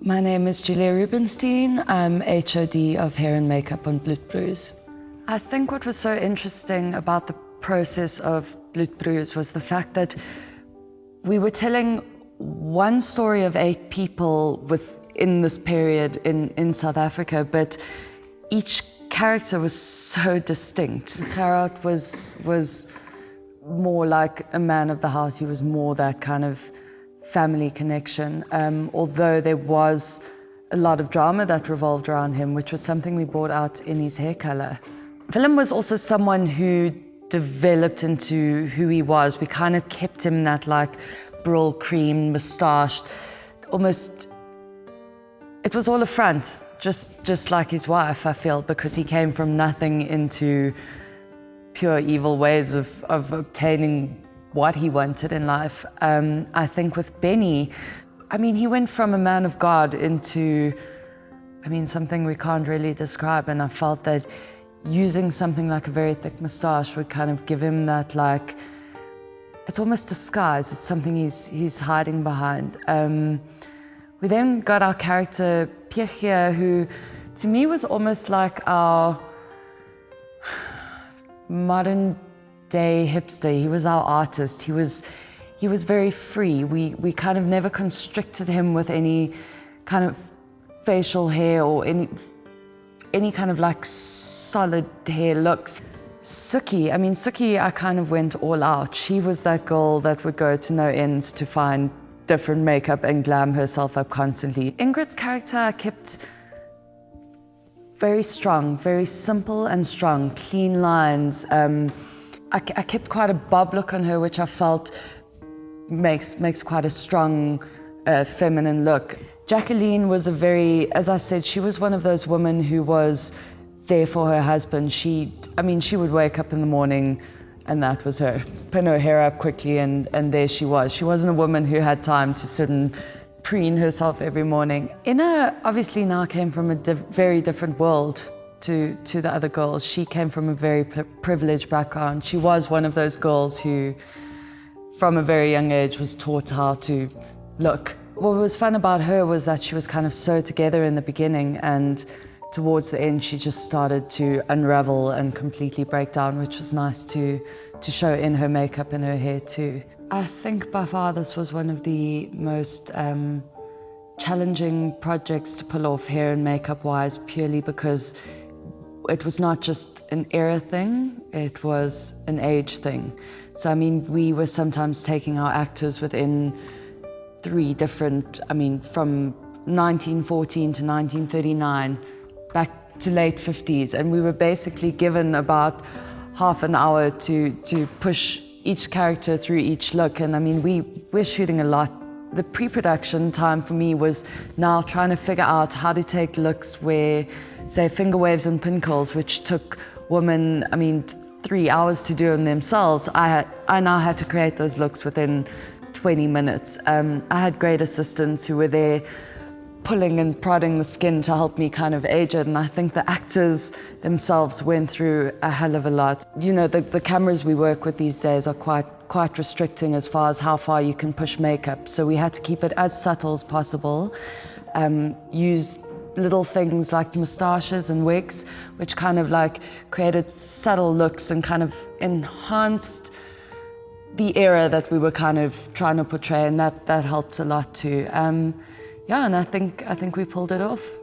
My name is Julia Rubinstein. I'm HOD of Hair and Makeup on Bloedbroers. I think what was so interesting about the process of Bloedbroers was the fact that we were telling one story of 8 people within this period in South Africa, but each character was so distinct. Gerard was more like a man of the house. He was more that kind of family connection, although there was a lot of drama that revolved around him, which was something we brought out in his hair color. Willem was also someone who developed into who he was. We kind of kept him that like brill cream, moustache, almost, it was all a front, just like his wife, I feel, because he came from nothing into pure evil ways of obtaining what he wanted in life. I think with Benny, I mean, he went from a man of God into, I mean, something we can't really describe, and I felt that using something like a very thick moustache would kind of give him that, like, it's almost disguise, it's something he's hiding behind. We then got our character Pierre, who to me was almost like our modern day hipster. He was our artist. He was very free. We kind of never constricted him with any kind of facial hair or any kind of like solid hair looks. Suki, I kind of went all out. She was that girl that would go to no ends to find different makeup and glam herself up constantly. Ingrid's character I kept very strong, very simple and strong, clean lines. I kept quite a bob look on her, which I felt makes quite a strong feminine look. Jacqueline was a very, as I said, she was one of those women who was there for her husband. She would wake up in the morning and that was her. Pin her hair up quickly and there she was. She wasn't a woman who had time to sit and preen herself every morning. Inna obviously now came from a very different world to the other girls. She came from a very privileged background. She was one of those girls who, from a very young age, was taught how to look. What was fun about her was that she was kind of so together in the beginning, and towards the end she just started to unravel and completely break down, which was nice to show in her makeup and her hair too. I think by far this was one of the most challenging projects to pull off hair and makeup wise, purely because it was not just an era thing, it was an age thing. So I mean, we were sometimes taking our actors within 3 different, from 1914 to 1939, back to late 50s, and we were basically given about half an hour to push each character through each look. And I mean, we're shooting a lot. The pre-production time for me was now trying to figure out how to take looks where, say, finger waves and pin curls, which took women, 3 hours to do them themselves. I now had to create those looks within 20 minutes. I had great assistants who were there pulling and prodding the skin to help me kind of age it, and I think the actors themselves went through a hell of a lot. You know, the cameras we work with these days are quite restricting as far as how far you can push makeup, so we had to keep it as subtle as possible, use little things like moustaches and wigs, which kind of like created subtle looks and kind of enhanced the era that we were kind of trying to portray, and that helped a lot too. Yeah, and I think we pulled it off.